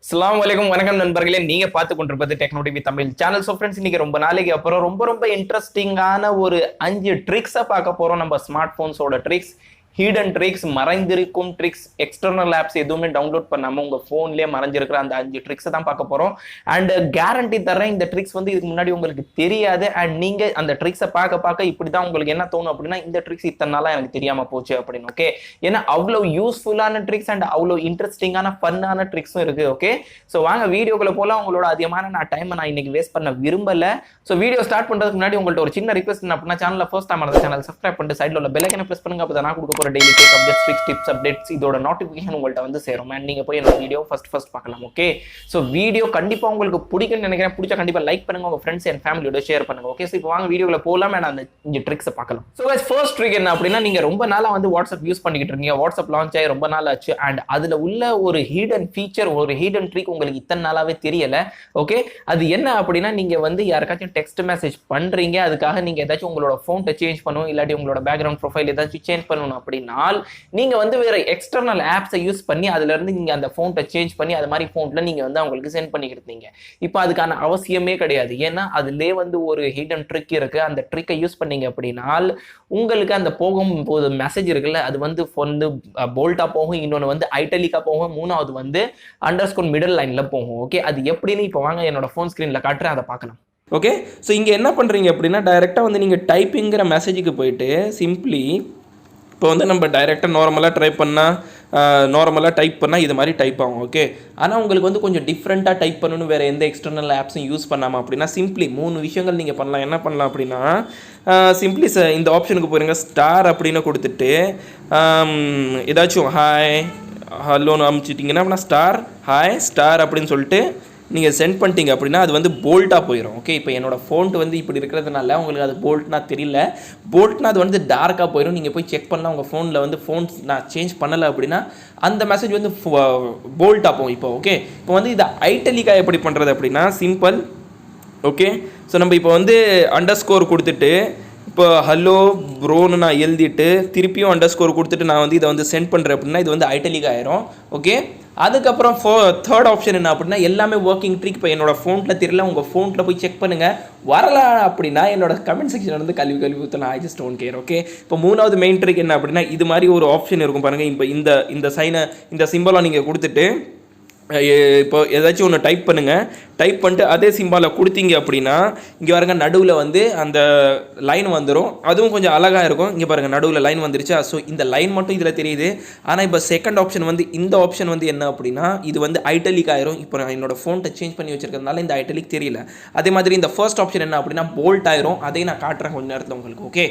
அஸ்ஸலாமு வணக்கம் நண்பர்களே, நீங்க பார்த்து கொண்டிருப்பது techno TV Tamil channel. So friends, இன்னைக்கு ரொம்ப நாளைக்கு அப்புறம் ரொம்ப இன்ட்ரெஸ்டிங்கான ஒரு 5 ட்ரிக்ஸை பார்க்க போறோம். நம்ம ஸ்மார்ட் போன்ஸோட ட்ரிக்ஸ், ஹீடன் ட்ரிக்ஸ், மறைந்திருக்கும் ட்ரிக்ஸ், எக்ஸ்டர்னல் ஆப்ஸ் எதுவுமே டவுன்லோட் பண்ணாம உங்க போன்லயே மறைஞ்சிருக்கிற அந்த 5 ட்ரிக்ஸை தான் பார்க்க போறோம். அண்ட் கேரண்டி தரேன், இந்த ட்ரிக்ஸ் வந்து இதுக்கு முன்னாடி உங்களுக்கு தெரியாது. அண்ட் நீங்க அந்த ட்ரிக்ஸை பார்க்க இப்படிதான் உங்களுக்கு என்ன தோணும் அப்படின்னா, இந்த ட்ரிக்ஸ் இத்தனை நாளா எனக்கு தெரியாம போச்சு அப்படின்னு. ஓகே, ஏன்னா அவ்வளவு யூஸ்ஃபுல்லான ட்ரிக்ஸ் அண்ட் அவ்வளவு இன்ட்ரெஸ்டிங்கான ஃபன்னான ட்ரிக்ஸும் இருக்கு. ஓகே, ஸோ வாங்க வீடியோக்குள்ள போலாம். உங்களோட அதிகமான டைமை நான் இன்னைக்கு வேஸ்ட் பண்ண விரும்பல. ஸோ வீடியோ ஸ்டார்ட் பண்றதுக்கு முன்னாடி உங்கள்ட்ட ஒரு சின்ன ரிக்வெஸ்ட் என்ன அப்படின்னா, சேனலை ஃபர்ஸ்ட் டைம் அந்த சேனல் சப்ஸ்கிரைப் பண்ணிட்டு சைடில் உள்ள பெல் ஐக்கனை பிரஸ் பண்ணுங்க. அப்போ நான் கொடுக்க போற daily tech updates, tricks, tips, updates இதோட நோட்டிஃபிகேஷன் உங்கள்ட்ட வந்து சேரும். அண்ட் நீங்க போய் என்னோட வீடியோ ஃபர்ஸ்ட் பார்க்கலாம். ஓகே, ஸோ வீடியோ கண்டிப்பா உங்களுக்கு பிடிக்கும்னு நினைக்கிறேன். பிடிச்சா கண்டிப்பா லைக் பண்ணுங்க, உங்க ஃப்ரெண்ட்ஸ் அண்ட் ஃபேமிலியோட ஷேர் பண்ணுங்க. ஓகே, ஸோ இப்போ வாங்க வீடியோக்குள்ள போலாம். அண்ட் அந்த ட்ரிக்ஸை பார்க்கலாம். ஸோ ஃபர்ஸ்ட் ட்ரிக் என்ன அப்படின்னா, நீங்க ரொம்ப நாளா வந்து வாட்ஸ்அப் யூஸ் பண்ணிக்கிட்டு இருக்கீங்க. வாட்ஸ்அப் லான்ச் ஆகி ரொம்ப நாள் ஆச்சு. அண்ட் அதுல உள்ள ஒரு ஹீடன் ஃபீச்சர், ஒரு ஹீடன் ட்ரிக் உங்களுக்கு இத்தனை நாளாவே தெரியல. ஓகே, அது என்ன அப்படின்னா, நீங்க வந்து யாருக்காச்சும் டெக்ஸ்ட் மெசேஜ் பண்றீங்க, அதுக்காக நீங்க ஏதாச்சும் உங்களோட ஃபோன்ட்டை சேஞ்ச் பண்ணணும், இல்லாட்டி உங்களோட பேக்ரவுண்ட் ப்ரொஃபைல் ஏதாச்சும் சேஞ்ச் பண்ணணும் அப்படின்னா, நீங்க வந்து வேற எக்ஸ்டர்னல் ஆப்ஸை யூஸ் பண்ணி அதுல இருந்து நீங்க அந்த ஃபோன்ட்டை சேஞ்ச் பண்ணி அது மாதிரி ஃபோன்ல நீங்க வந்து அவங்களுக்கு சென்ட் பண்ணிக்கிட்டு இருந்தீங்க. இப்போ அதுக்கான அவசியமே கிடையாது. ஏன்னா அதுலேயே வந்து ஒரு ஹிடன் ட்ரிக் இருக்கு. அந்த ட்ரிக்கை யூஸ் பண்ணீங்க அப்படின்னா உங்களுக்கு அந்த போகும்போது மெசேஜ் இருக்குல்ல, அது வந்து போல்ட்டா போகும், இன்னொன்று வந்து ஐட்டலிக்கா போகும், மூணாவது வந்து அண்டர்ஸ்கோர் மிடில் லைன்ல போகும். ஓகே, அது எப்படின்னு இப்போ வாங்க என்னோட ஃபோன் ஸ்கிரீன்ல காட்டுறேன், அதை பார்க்கலாம். ஓகே, ஸோ இங்கே என்ன பண்ணுறீங்க அப்படின்னா, டைரெக்டாக வந்து நீங்கள் டைப்பிங்கிற மெசேஜுக்கு போயிட்டு சிம்பிளி இப்போ வந்து நம்ம டைரெக்டாக நார்மலாக டைப் பண்ணால் இது மாதிரி டைப் ஆகும். ஓகே, ஆனால் உங்களுக்கு வந்து கொஞ்சம் டிஃப்ரெண்ட்டாக டைப் பண்ணணும், வேறு எந்த எக்ஸ்டர்னல் ஆப்ஸும் யூஸ் பண்ணாமல் அப்படின்னா சிம்பிளி 3 விஷயங்கள் நீங்கள் பண்ணலாம். என்ன பண்ணலாம் அப்படின்னா, சிம்பிளி இந்த ஆப்ஷனுக்கு போயிருங்க. ஸ்டார் அப்படின்னு கொடுத்துட்டு ஏதாச்சும் ஹாய் ஹலோன்னு அமுச்சிட்டிங்கன்னா அப்படின்னா ஸ்டார் ஹாய் ஸ்டார் அப்படின்னு சொல்லிட்டு நீங்கள் சென்ட் பண்ணிட்டீங்க அப்படின்னா அது வந்து போல்ட்டாக போயிடும். ஓகே, இப்போ என்னோட ஃபோன்ட்டு வந்து இப்படி இருக்கிறதுனால உங்களுக்கு அது போல்ட்னா தெரியல. போல்ட்னா அது வந்து டார்க்காக போயிடும். நீங்கள் போய் செக் பண்ணலாம் உங்கள் ஃபோனில் வந்து ஃபோன்ஸ் நான் சேஞ்ச் பண்ணலை அப்படின்னா அந்த மெசேஜ் வந்து போல்ட்டாக போகும். இப்போ ஓகே, இப்போ வந்து இதை ஐட்டலிக்காக எப்படி பண்ணுறது அப்படின்னா சிம்பிள். ஓகே, ஸோ நம்ம இப்போ வந்து அண்டர்ஸ்கோர் கொடுத்துட்டு இப்போ ஹலோ ப்ரோன்னு நான் எழுதிட்டு திருப்பியும் அண்டர்ஸ்கோர் கொடுத்துட்டு நான் வந்து இதை வந்து சென்ட் பண்ணுறேன் அப்படின்னா இது வந்து ஐட்டலிக் ஆயிரும். ஓகே, அதுக்கப்புறம் தேர்ட் ஆப்ஷன் என்ன அப்படின்னா, எல்லாமே ஒர்க்கிங் ட்ரிக். இப்போ என்னோட ஃபோனில் தெரியல, உங்கள் ஃபோனில் போய் செக் பண்ணுங்கள். வரல அப்படின்னா என்னோட கமெண்ட் செக்ஷன் வந்து கல்வி ஊற்றலாம். I just don't care. Okay, இப்போ மூணாவது மெயின் ட்ரிக் என்ன அப்படின்னா, இது மாதிரி ஒரு ஆப்ஷன் இருக்கும் பாருங்கள். இப்போ இந்த சைனை இந்த சிம்பலை நீங்கள் கொடுத்துட்டு இப்போ ஏதாச்சும் ஒன்று டைப் பண்ணுங்கள். டைப் பண்ணிட்டு அதே சிம்பாலை கொடுத்தீங்க அப்படின்னா இங்கே பாருங்க நடுவில் வந்து அந்த லைன் வந்துடும். அதுவும் கொஞ்சம் அழகாக இருக்கும். இங்கே பாருங்கள் நடுவில் லைன் வந்துருச்சா. ஸோ இந்த லைன் மட்டும் இதில் தெரியுது. ஆனால் இப்போ செகண்ட் ஆப்ஷன் வந்து இந்த ஆப்ஷன் வந்து என்ன அப்படின்னா, இது வந்து ஐட்டலிக் ஆயிரும். இப்போ நான் என்னோட ஃபோன்ட்டை சேஞ்ச் பண்ணி வச்சிருக்கிறதுனால இந்த ஐட்டலிக் தெரியல. அதே மாதிரி இந்த ஃபர்ஸ்ட் ஆப்ஷன் என்ன அப்படின்னா போல்ட் ஆயிரும். அதையும் நான் காட்டுறேன் கொஞ்சம் நேரத்தில் உங்களுக்கு. ஓகே,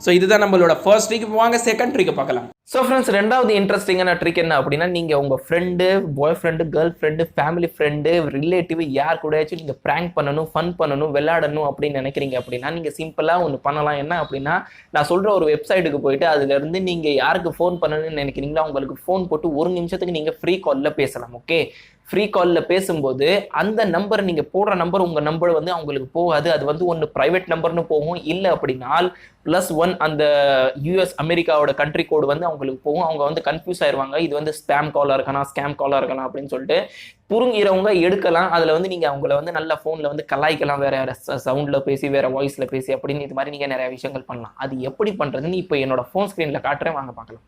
ஸோ இதுதான் நம்மளோட ஃபர்ஸ்ட் ட்ரிக். வாங்க செகண்ட் ட்ரிக்கை பார்க்கலாம். ஸோ ஃப்ரெண்ட்ஸ், ரெண்டாவது இன்ட்ரெஸ்டிங்கான ட்ரிக் என்ன அப்படின்னா, நீங்கள் உங்கள் friend, boy friend, girl friend, family friend, relative யார் கூடயாச்சும் நீங்கள் ப்ராங்க் பண்ணணும், ஃபன் பண்ணணும், விளையாடணும் அப்படின்னு நினைக்கிறீங்க அப்படின்னா நீங்கள் சிம்பிளாக ஒன்று பண்ணலாம். என்ன அப்படின்னா, நான் சொல்கிற ஒரு வெப்சைட்டுக்கு போயிட்டு அதுலேருந்து நீங்கள் யாருக்கு ஃபோன் பண்ணணும்னு நினைக்கிறீங்களோ அவங்களுக்கு ஃபோன் போட்டு 1 நிமிஷத்துக்கு நீங்கள் ஃப்ரீ காலில் பேசலாம். ஓகே, ஃப்ரீ காலில் பேசும்போது அந்த நம்பர் நீங்கள் போடுற நம்பர் உங்கள் நம்பர் வந்து அவங்களுக்கு போகாது. அது வந்து ஒன்று ப்ரைவேட் நம்பர்னு போகும், இல்லை அப்படின்னா +1 அந்த யூஎஸ் அமெரிக்காவோட கண்ட்ரி கோடு வந்து அவங்களுக்கு போகும். அவங்க வந்து கன்ஃபியூஸ் ஆயிடுவாங்க, இது வந்து ஸ்பேம் காலாக இருக்கலாம், ஸ்கேம் காலாக இருக்கலாம் அப்படின்னு சொல்லிட்டு. புரிங்கிறவங்க எடுக்கலாம். அதில் வந்து நீங்கள் அவங்கள வந்து நல்ல ஃபோனில் வந்து கலாய்க்கலாம், வேற சவுண்டில் பேசி, வேற வாய்ஸில் பேசி அப்படின்னு இது மாதிரி நீங்கள் நிறைய விஷயங்கள் பண்ணலாம். அது எப்படி பண்ணுறதுன்னு இப்போ என்னோட ஃபோன் ஸ்க்ரீனில் காட்டுறேன், வாங்க பார்க்கலாம்.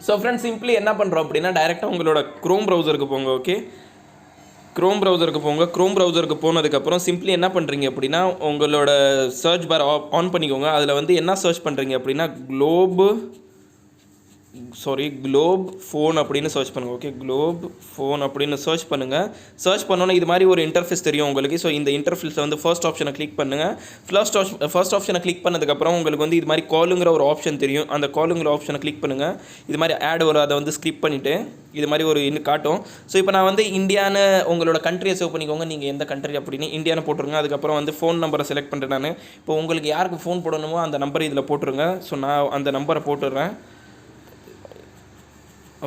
ஸோ ஃப்ரெண்ட்ஸ், சிம்பிளி என்ன பண்ணுறோம் அப்படின்னா, டைரெக்டாக உங்களோட க்ரோம் ப்ரௌசருக்கு போங்க. ஓகே, க்ரோம் ப்ரௌசருக்கு போங்க. க்ரோம் ப்ரௌசருக்கு போனதுக்கப்புறம் சிம்பிளி என்ன பண்ணுறீங்க அப்படின்னா, உங்களோட சர்ச் பார் ஆன் பண்ணிக்கோங்க. அதில் வந்து என்ன சர்ச் பண்ணுறீங்க அப்படின்னா குளோப் ஃபோன் அப்படின்னு சர்ச் பண்ணுங்கள். ஓகே, குளோப் ஃபோன் அப்படின்னு சர்ச் பண்ணுங்கள். சர்ச் பண்ணோன்னே இது மாதிரி ஒரு இன்டர்ஃபேஸ் தெரியும் உங்களுக்கு. ஸோ இந்த இன்டர்ஃபேஸில் வந்து ஃபர்ஸ்ட் ஆப்ஷனை கிளிக் பண்ணுங்கள். ஃபர்ஸ்ட் ஆப்ஷனை கிளிக் பண்ணதுக்கப்புறம் உங்களுக்கு வந்து இது மாதிரி காலுங்கிற ஒரு ஆப்ஷன் தெரியும். அந்த காலுங்கிற ஆப்ஷனை கிளிக் பண்ணுங்கள். இது மாதிரி ஆட் வரும், அதை வந்து ஸ்கிப் பண்ணிவிட்டு இது மாதிரி ஒரு இன்னும் காட்டும். ஸோ இப்போ நான் வந்து இந்தியான்னு உங்களோட கண்ட்ரியை சேவ் பண்ணிக்கோங்க. நீங்கள் எந்த கண்ட்ரி அப்படின்னு இந்தியான்னு போட்டுருங்க. அதுக்கப்புறம் வந்து ஃபோன் நம்பரை செலக்ட் பண்ணுறேன் நான். இப்போ உங்களுக்கு யாருக்கு ஃபோன் போடணுமோ அந்த நம்பர் இதில் போட்டுருங்க. ஸோ நான் அந்த நம்பரை போட்டுடுறேன்.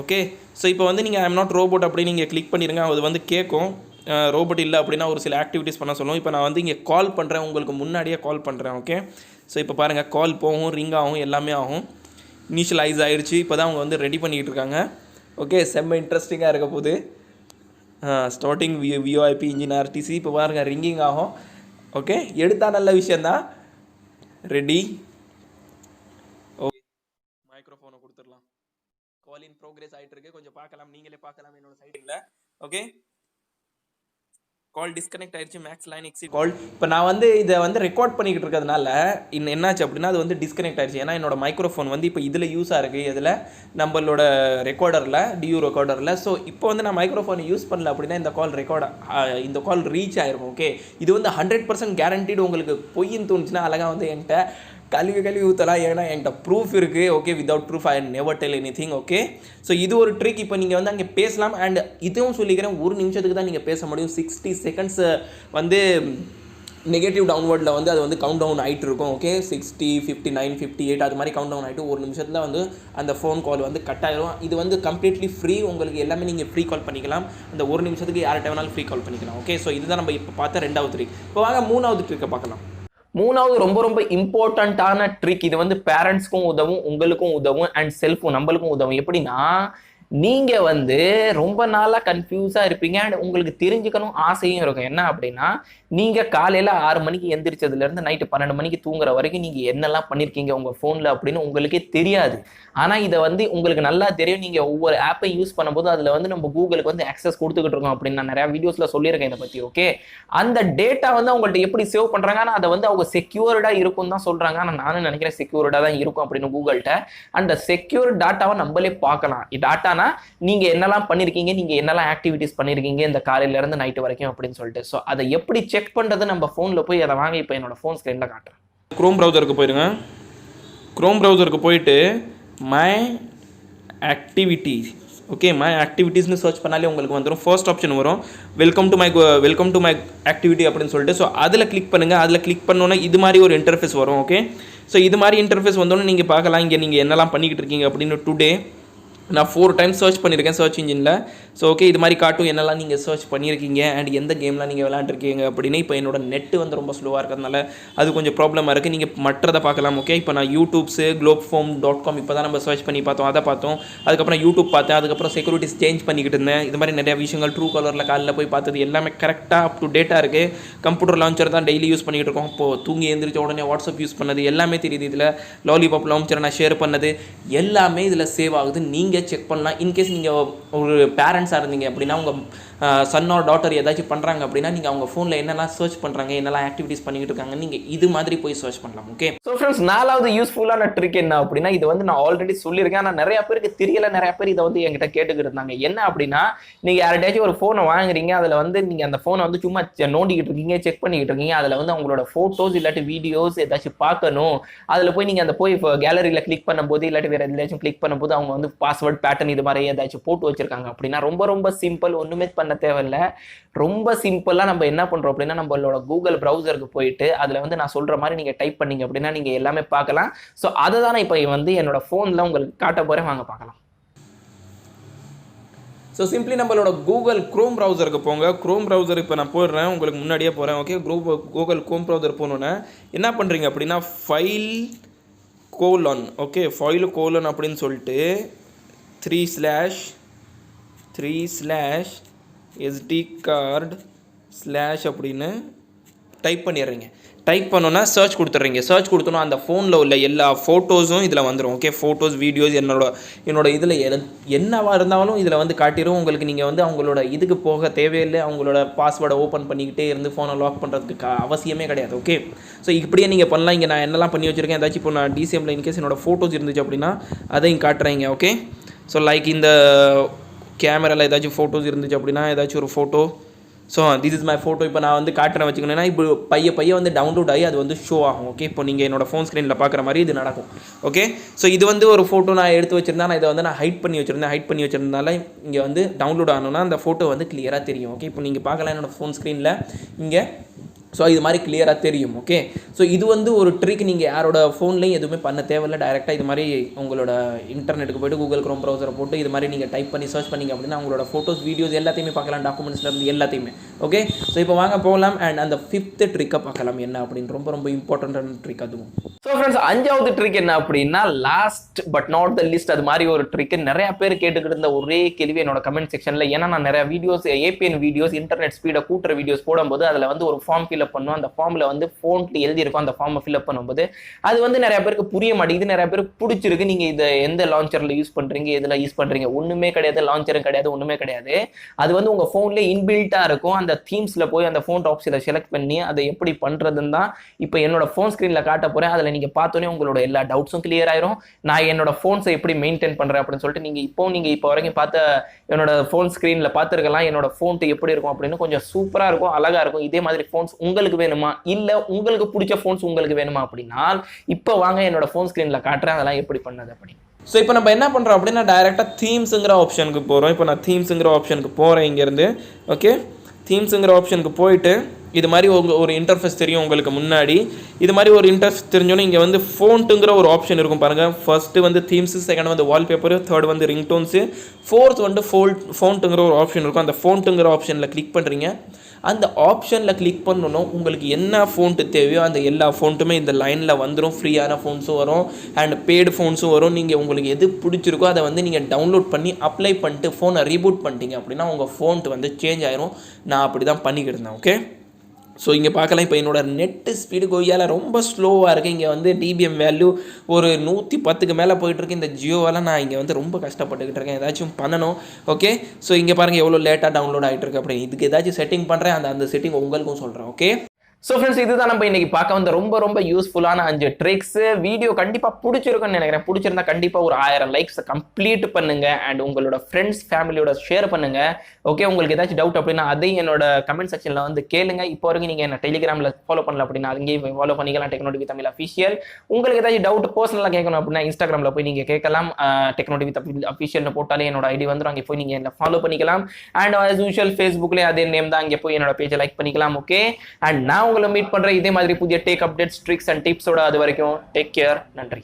ஓகே, ஸோ இப்போ வந்து நீங்கள் ஐம் நாட் ரோபோட் அப்படின்னு நீங்கள் கிளிக் பண்ணிடுங்க. அது வந்து கேட்கும். ரோபோட் இல்லை அப்படின்னா ஒரு சில ஆக்டிவிட்டீஸ் பண்ண சொல்லுவோம். இப்போ நான் வந்து இங்கே கால் பண்ணுறேன், உங்களுக்கு முன்னாடியே கால் பண்ணுறேன். ஓகே, ஸோ இப்போ பாருங்கள் கால் போகும், ரிங் ஆகும், எல்லாமே ஆகும். இனிஷியலைஸ் ஆகிடுச்சு. இப்போ தான் அவங்க வந்து ரெடி பண்ணிக்கிட்டு இருக்காங்க. ஓகே, செம்ம இன்ட்ரெஸ்டிங்காக இருக்க போகுது. Starting VOIP engine RTC. இப்போ பாருங்க ரிங்கிங் ஆகும். ஓகே, எடுத்தா நல்ல விஷயந்தான். ரெடி. ஓகே, மைக்ரோஃபோனை கொடுத்துடலாம். கால் இன் ப்ரோக்ரஸ் ஆகிட்டு இருக்கு, கொஞ்சம் பார்க்கலாம், நீங்களே பார்க்கலாம் என்னோட சைடில். ஓகே, கால் டிஸ்கனெக்ட் ஆயிடுச்சு. மேக்ஸ் லைன் எக்ஸிட் கால். இப்போ நான் வந்து இதை வந்து ரெக்கார்ட் பண்ணிக்கிட்டு இருக்கிறதுனால என்னாச்சு அப்படின்னா அது வந்து டிஸ்கனெக்ட் ஆயிடுச்சு. ஏன்னா என்னோட மைக்ரோஃபோன் வந்து இப்போ இதில் யூஸ் ஆகிருக்கு, இதில் நம்மளோட ரெக்கார்டரில், டியூ ரெக்கார்டரில். ஸோ இப்போ வந்து நான் மைக்ரோஃபோன் யூஸ் பண்ணல அப்படின்னா இந்த கால் ரீச் ஆயிருக்கும். ஓகே, இது வந்து 100% கேரண்டீடு. உங்களுக்கு பொய்ன்னு தோணுச்சுன்னா அழகாக வந்து என்கிட்ட கழுவி ஊற்றலாம். ஏன்னா என்கிட்ட ப்ரூஃப் இருக்குது. Okay, without proof I never del any thing. Okay, so இது ஒரு ட்ரிக். இப்போ நீங்கள் வந்து அங்கே பேசலாம். அண்ட் இதுவும் சொல்லிக்கிறேன், 1 நிமிஷத்துக்கு தான் நீங்கள் பேச முடியும். 60 செகண்ட்ஸ் வந்து நெகட்டிவ் டவுன்வர்டில் வந்து அது வந்து கவுண்ட் டவுன் ஆகிட்டு இருக்கும். ஓகே, 60, 59, 58 அது மாதிரி கவுண்ட் டவுன் ஆகிட்டு 1 நிமிஷத்தில் வந்து அந்த ஃபோன் கால் வந்து கட் ஆகிடும். இது வந்து கம்ப்ளீட்லி ஃப்ரீ. உங்களுக்கு எல்லாமே நீங்கள் ஃப்ரீ கால் பண்ணிக்கலாம். அந்த 1 நிமிஷத்துக்கு யார்கிட்ட வேணாலும் ஃப்ரீ கால் பண்ணிக்கலாம். ஓகே, ஸோ இதுதான் நம்ம இப்போ பார்த்த 2வது ட்ரிக். இப்போ வாங்க 3வது ட்ரிக்கை பார்க்கலாம். 3வது ரொம்ப இம்பார்ட்டண்ட்டான ட்ரிக். இது வந்து பேரண்ட்ஸ்க்கும் உதவும், உங்களுக்கும் உதவும், அண்ட் செல்ஃபும் நம்மளுக்கும் உதவும். எப்படின்னா, நீங்க வந்து ரொம்ப நாளா கன்ஃபியூஸா இருப்பீங்க அண்ட் உங்களுக்கு தெரிஞ்சுக்கணும் ஆசையும் இருக்கும். என்ன அப்படின்னா, நீங்க காலையில 6 மணிக்கு எந்திரிச்சதுல இருந்து நைட்டு 12 மணிக்கு தூங்குற வரைக்கும் நீங்க என்னெல்லாம் பண்ணிருக்கீங்க உங்க போன்ல அப்படின்னு உங்களுக்கே தெரியாது. ஆனா இதை வந்து உங்களுக்கு நல்லா தெரியும். நீங்க ஒவ்வொரு ஆப்பை யூஸ் பண்ணும்போது அதுல வந்து நம்ம கூகுளுக்கு வந்து ஆக்சஸ் கொடுத்துக்கிட்டு இருக்கோம் அப்படின்னு நான் நிறைய வீடியோஸ்ல சொல்லியிருக்கேன் இதை பத்தி. ஓகே, அந்த டேட்டா வந்து அவங்கள்ட்ட எப்படி சேவ் பண்றாங்க, ஆனா அதை வந்து அவங்க செக்யூர்டா இருக்கும் தான் சொல்றாங்க. ஆனா நானும் நினைக்கிறேன் செக்யூர்டா தான் இருக்கும் அப்படின்னு கூகுள்கிட்ட. அந்த செக்யூர் டாட்டாவை நம்மளே பார்க்கலாம். டாட்டானா நீங்க என்னெல்லாம் பண்ணிருக்கீங்க, நீங்க என்னெல்லாம் ஆக்டிவிட்டிஸ் பண்ணிருக்கீங்க இந்த காலையில இருந்து நைட்டு வரைக்கும் அப்படின்னு சொல்லிட்டு. ஸோ அதை எப்படி செக் பண்றது நம்ம போன்ல போய் அதை வாங்க இப்போ என்னோட போன் ஸ்கிரீன்ல காட்டுறேன். குரோம் ப்ரௌசருக்கு போயிருங்க. குரோம் ப்ரௌசருக்கு போயிட்டு மை ஆக்டிவிட்டிஸ். ஓகே, மை ஆக்டிவிட்டீஸ்னு சர்ச் பண்ணாலே உங்களுக்கு வந்துடும். ஃபர்ஸ்ட் ஆப்ஷன் வரும், வெல்கம் டு மை ஆக்டிவிட்டி அப்படின்னு சொல்லிட்டு. ஸோ அதில் கிளிக் பண்ணுங்கள். அதில் கிளிக் பண்ணோன்னா இது மாதிரி ஒரு இன்டர்ஃபேஸ் வரும். ஓகே, ஸோ இது மாதிரி இன்டர்ஃபேஸ் வந்தோன்னே நீங்கள் பார்க்கலாம் இங்கே நீங்கள் என்னெல்லாம் பண்ணிக்கிட்டு இருக்கீங்க அப்படின்னு. டுடே நான் 4 டைம்ஸ் சர்ச் பண்ணியிருக்கேன் சர்ச் இன்ஜினில். ஸோ ஓகே, இது மாதிரி காட்டும் என்னெல்லாம் நீங்கள் சர்ச் பண்ணியிருக்கீங்க அண்ட் எந்த கேம்லாம் நீங்கள் விளையாண்டுருக்கீங்க அப்படின்னு. இப்போ என்னோட நெட்டு வந்து ரொம்ப ஸ்லோவாக இருக்கிறதுனால அது கொஞ்சம் ப்ராப்ளமாக இருக்குது. நீங்கள் மற்றதை பார்க்கலாம். ஓகே, இப்போ நான் யூடியூப்ஸு globeform.com இப்போ தான் நம்ம சர்ச் பண்ணி பார்த்தோம், அதை பார்த்தோம். அதுக்கப்புறம் யூடியூப் பார்த்தேன். அதுக்கப்புறம் செக்யூரிட்டிஸ் சேஞ்ச் பண்ணிக்கிட்டு இருந்தேன். இது மாதிரி நிறைய விஷயங்கள் ட்ரூ கலரில் காலில் போய் பார்த்தது எல்லாமே கரெக்டாக அப் டு டேட்டாக இருக்குது. கம்ப்யூட்டர் லான்ச்சர் தான் டெய்லி யூஸ் பண்ணிக்கிட்டு இருக்கோம். இப்போது தூங்கி எழுந்திரிச்ச உடனே வாட்ஸ்அப் யூஸ் பண்ணது எல்லாமே தெரியுது. இதில் லாலிபாப் லான்ச்சரை நான் ஷேர் பண்ணது எல்லாமே இதில் சேவ் ஆகுது. நீங்கள் செக் பண்ணலாம். இன்கேஸ் நீங்கள் ஒரு பேரண்ட்ஸாக இருந்தீங்க அப்படின்னா, உங்கள் சன் ஆர் டாட்டர் ஏதாச்சும் பண்ணுறாங்க அப்படின்னா நீங்கள் அவங்க ஃபோனில் என்னெல்லாம் சர்ச் பண்ணுறாங்க, என்னெல்லாம் ஆக்டிவிட்டீஸ் பண்ணிக்கிட்டு இருக்காங்க, நீங்கள் இது மாதிரி போய் சர்ச் பண்ணலாம். ஓகே, ஸோ ஃப்ரெண்ட்ஸ், 4வது யூஸ்ஃபுல்லான ட்ரிக் என்ன அப்படின்னா, இது வந்து நான் ஆல்ரெடி சொல்லியிருக்கேன். ஆனால் நிறைய பேருக்கு தெரியல. நிறைய பேர் இதை வந்து என்கிட்ட கேட்டுக்கிட்டு இருந்தாங்க. என்ன அப்படின்னா, நீங்கள் யார்கிட்டயாச்சும் ஒரு ஃபோனை வாங்குறீங்க, அதில் வந்து நீங்கள் அந்த ஃபோனை வந்து சும்மா நோண்டிக்கிட்டு இருக்கீங்க, செக் பண்ணிக்கிட்டு இருக்கீங்க. அதில் வந்து அவங்களோட ஃபோட்டோஸ் இல்லாட்டி வீடியோஸ் ஏதாச்சும் பார்க்கணும். அதில் போய் நீங்கள் அந்த போய் கேலரியில் கிளிக் பண்ணும்போது இல்லாட்டி வேறு எதாச்சும் கிளிக் பண்ணும்போது அவங்க வந்து பாஸ்வேர்ட் பேட்டர்ன் இது மாதிரி ஏதாச்சும் போட்டு வச்சிருக்காங்க அப்படின்னா ரொம்ப சிம்பிள். ஒன்றுமே பண்ண தேவையில்லை. ரொம்ப சிம்பிளாக நம்ம என்ன பண்ணுறோம் அப்படின்னா, நம்மளோட கூகுள் ப்ரௌசருக்கு போயிட்டு அதில் வந்து நான் சொல்கிற மாதிரி நீங்கள் டைப் பண்ணீங்க அப்படின்னா நீங்கள் எல்லாமே பார்க்கலாம். ஸோ அதை தான் இப்போ வந்து என்னோட ஃபோனில் உங்களுக்கு காட்ட போகிறேன். வாங்க பார்க்கலாம். ஸோ சிம்பிளி நம்மளோட கூகுள் க்ரோம் ப்ரௌசருக்கு போங்க. க்ரோம் ப்ரௌசர் இப்போ நான் போடுறேன், உங்களுக்கு முன்னாடியே போகிறேன். ஓகே, கூகுள் க்ரோம் ப்ரௌசர் போகணுன்னு என்ன பண்ணுறீங்க அப்படின்னா, file colon. Okay, file colon அப்படின்னு சொல்லிட்டு 3/SD card/ அப்படின்னு டைப் பண்ணிடுறீங்க. டைப் பண்ணோன்னா சர்ச் கொடுத்துட்றீங்க. சர்ச் கொடுத்தோன்னா அந்த ஃபோனில் உள்ள எல்லா ஃபோட்டோஸும் இதில் வந்துடும். ஓகே, ஃபோட்டோஸ், வீடியோஸ், என்னோட இதில் என்னவாக இருந்தாலும் இதில் வந்து காட்டிடும் உங்களுக்கு. நீங்கள் வந்து அவங்களோட இதுக்கு போக தேவையில்லை. அவங்களோட பாஸ்வேர்டை ஓப்பன் பண்ணிக்கிட்டே இருந்து ஃபோனை லாக் பண்ணுறதுக்கு அவசியமே கிடையாது. ஓகே, ஸோ இப்படியே நீங்கள் பண்ணலாம். இங்கே நான் என்னெல்லாம் பண்ணி வச்சுருக்கேன், ஏதாச்சும் இப்போ நான் டிசிஎம்மில் இன்கேஸ் என்னோட ஃபோட்டோஸ் இருந்துச்சு அப்படின்னா அதையும் காட்டுறீங்க. ஓகே, ஸோ லைக் இந்த கேமராவில் ஏதாச்சும் ஃபோட்டோஸ் இருந்துச்சு அப்படின்னா ஏதாச்சும் ஒரு photo. So this is my photo இப்போ நான் வந்து காட்டுறேன் வச்சுக்கணுன்னா, இப்போ பைய வந்து டவுன்லோட் ஆகி அது வந்து ஷோ ஆகும். ஓகே, இப்போ நீங்கள் என்னோட ஃபோன் ஸ்க்ரீனில் பார்க்குற மாதிரி இது நடக்கும். ஓகே, ஸோ இது வந்து ஒரு ஃபோட்டோ நான் எடுத்து வச்சுருந்தேன். நான் இதை வந்து நான் ஹைட் பண்ணி வச்சுருந்தனால இங்கே வந்து டவுன்லோட் ஆகணும்னா அந்த ஃபோட்டோ வந்து கிளியராக தெரியும். ஓகே, இப்போ நீங்கள் பார்க்கலாம் என்னோட ஃபோன் ஸ்க்ரீனில் இங்கே ஸோ இது மாதிரி கிளியராக தெரியும். ஓகே, ஸோ இது வந்து ஒரு ட்ரிக். நீங்கள் யாரோட ஃபோன்லையும் எதுவுமே பண்ண தேவையில்லை. டேரெக்டாக இது மாதிரி உங்களோட இன்டர்நெட்டுக்கு போய்ட்டு கூகுள் க்ரோம் ப்ரௌசரை போட்டு இது மாதிரி நீங்கள் டைப் பண்ணி சர்ச் பண்ணிங்க அப்படின்னா உங்களோட ஃபோட்டோஸ் வீடியோஸ் எல்லாத்தையுமே பார்க்கலாம், டாக்குமெண்ட்ஸ்லேருந்து எல்லாத்தையுமே. ஓகே, ஸோ இப்போ வாங்க போகலாம் அண்ட் அந்த 5th ட்ரிக்கை பார்க்கலாம் என்ன அப்படின்னு. ரொம்ப ரொம்ப இம்பார்ட்டண்ட்டான ட்ரிக் அதுவும். ஸோ ஃப்ரெண்ட்ஸ், 5வது ட்ரிக் என்ன அப்படின்னா last but not the list. அது மாதிரி ஒரு ட்ரிக் நிறைய பேர் கேட்டுக்கிட்டு இருந்த ஒரே கேள்வி என்னோட கமெண்ட் செக்ஷனில். ஏன்னா நான் நிறைய வீடியோஸ் ஏபிஎன் வீடியோஸ் இன்டர்நெட் ஸ்பீடை கூட்டுற வீடியோஸ் போடும்போது அதில் வந்து ஒரு ஃபார்ம் ஃபில்அப் பண்ணுவோம். அந்த ஃபார்மில் வந்து ஃபோன்ட்டு எழுதியிருக்கும். அந்த ஃபார்மை ஃபில்அப் பண்ணும்போது அது வந்து நிறைய பேருக்கு புரிய மாட்டேங்குது, நிறைய பேருக்கு பிடிச்சிருக்கு. நீங்கள் இதை எந்த லான்ச்சரில் யூஸ் பண்ணுறீங்க, எதில் யூஸ் பண்ணுறீங்க, ஒன்றுமே கிடையாது. லான்ச்சரும் கிடையாது, ஒன்றுமே கிடையாது. அது வந்து உங்கள் ஃபோன்லேயே இன்பில்ட்டாக இருக்கும். அந்த தீம்ஸில் போய் அந்த ஃபோன் ஆப்ஷனை செலக்ட் பண்ணி அதை எப்படி பண்ணுறதுன்னு தான் இப்போ என்னோட ஃபோன் ஸ்க்ரீனில் காட்ட போகிறேன். அதில் நீங்கள் பார்த்தோன்னே உங்களோட எல்லா டவுட்ஸும் கிளியர் ஆயிரும். நான் என்னோட ஃபோன்ஸை எப்படி மெயின்டைன் பண்ணுறேன் அப்படின்னு சொல்லிட்டு நீங்கள் இப்போ வரைக்கும் பார்த்த என்னோட ஃபோன் ஸ்க்ரீனில் பார்த்துருக்கலாம். என்னோட ஃபோன்ட்டு எப்படி இருக்கும் அப்படின்னு கொஞ்சம் சூப்பராக இருக்கும், அழகாக இருக்கும். இதே மாதிரி ஃபோன்ஸ் உங்களுக்கு வேணுமா, இல்லை உங்களுக்கு பிடிச்ச ஃபோன்ஸ் உங்களுக்கு வேணுமா அப்படின்னா இப்போ வாங்க என்னோட ஃபோன் ஸ்க்ரீனில் காட்டுறேன் அதெல்லாம் எப்படி பண்ணது அப்படி. ஸோ இப்போ நம்ம என்ன பண்ணுறோம் அப்படின்னா டைரெக்டாக தீம்ஸுங்கிற ஆப்ஷனுக்கு போகிறோம். இப்போ நான் தீம்ஸுங்கிற ஆப்ஷனுக்கு போகிறேன் இங்கேருந்து. ஓகே, தீம்ஸுங்கிற ஆப்ஷனுக்கு போயிட்டு இது மாதிரி ஒரு இன்டர்ஃபேஸ் தெரியும் உங்களுக்கு முன்னாடி. இது மாதிரி ஒரு இன்டர்ஃபேஸ் தெரிஞ்சோன்னே இங்கே வந்து ஃபோன்ட்டுங்கிற ஒரு ஆப்ஷன் இருக்கும் பாருங்கள். ஃபர்ஸ்ட்டு வந்து தீம்ஸு, செகண்ட் வந்து வால்பேப்பர், தேர்ட் வந்து ரிங்டோன்ஸு, ஃபோர்த் வந்து ஃபோன்ட்டுங்கிற ஒரு ஆப்ஷன் இருக்கும். அந்த ஃபோன்ட்டுங்கிற ஆப்ஷனில் கிளிக் பண்ணுறீங்க. அந்த ஆப்ஷனில் கிளிக் பண்ணணும். உங்களுக்கு என்ன ஃபோன்ட்டு தேவையோ அந்த எல்லா ஃபோன்ட்டுமே இந்த லைனில் வந்துடும். ஃப்ரீயான ஃபோன்ஸும் வரும் அண்ட் பெய்டு ஃபோன்ஸும் வரும். நீங்கள் உங்களுக்கு எது பிடிச்சிருக்கோ அதை வந்து நீங்கள் டவுன்லோட் பண்ணி அப்ளை பண்ணிட்டு ஃபோனை ரீபூட் பண்ணிட்டீங்க அப்படின்னா உங்கள் ஃபோன்ட்டு வந்து சேஞ்ச் ஆயிரும். நான் அப்படி தான் பண்ணிக்கிட்டு இருந்தேன். ஓகே, ஸோ இங்கே பார்க்கலாம். இப்போ என்னோட நெட்டு ஸ்பீடு கொய்யால் ரொம்ப ஸ்லோவாக இருக்குது. இங்கே வந்து டிபிஎம் வேல்யூ ஒரு 110க்கு மேலே போயிட்டுருக்கு. இந்த ஜியோவால் நான் இங்கே வந்து ரொம்ப கஷ்டப்பட்டுக்கிட்டு இருக்கேன். ஏதாச்சும் பண்ணணும். ஓகே, ஸோ இங்கே பாருங்கள் எவ்வளோ லேட்டாக டவுன்லோட் ஆகிட்டு இருக்கு அப்படின்னு. இதுக்கு ஏதாச்சும் செட்டிங் பண்ணுறேன், அந்த செட்டிங் உங்களுக்கும் சொல்கிறேன். ஓகே, ஸோ ஃப்ரெண்ட்ஸ், இதுதான் நம்ம இன்னைக்கு பார்க்க வந்த ரொம்ப ரொம்ப யூஸ்ஃபுல்லான 5 ட்ரிக்ஸ். வீடியோ கண்டிப்பாக பிடிச்சிருக்குன்னு நினைக்கிறேன். பிடிச்சிருந்தா கண்டிப்பாக ஒரு 1000 லைக்ஸ் கம்ப்ளீட் பண்ணுங்க அண்ட் உங்களோட ஃப்ரெண்ட்ஸ் ஃபேமிலியோட ஷேர் பண்ணுங்க. ஓகே, உங்களுக்கு ஏதாச்சும் டவுட் அப்படின்னா அதையும் என்னோட கமெண்ட் செக்ஷனில் வந்து கேளுங்க. இப்போ வரைக்கும் நீங்கள் என்ன டெலிகிராமில் ஃபாலோ பண்ணல அப்படின்னா அங்கேயும் ஃபாலோ பண்ணிக்கலாம், டெக்னோடிவி தமிழ் அஃபிஷியல். உங்களுக்கு ஏதாச்சும் டவுட் பர்சனலாக கேட்கணும் அப்படின்னா இன்ஸ்டாகிராமில் போய் நீங்கள் கேட்கலாம். டெக்னோடிவி தமிழ் அஃபிஷியல்னு போட்டாலே என்னோட ஐடி வந்துடும். அங்கே போய் நீங்கள் என்ன ஃபாலோ பண்ணிக்கலாம். அண்ட் ஆஸ் யூஷுவல் ஃபேஸ்புக்லேயே அதே நேம் தான். அங்கே போய் என்னோட பேஜை லைக் பண்ணிக்கலாம். ஓகே, அண்ட் நான் உங்களை மீட் பண்றேன் இதே மாதிரி புதிய டேக் அப்டேட்ஸ், ட்ரிக்ஸ் அண்ட் டிப்ஸோட. அது வரைக்கும் டேக் கேர். நன்றி.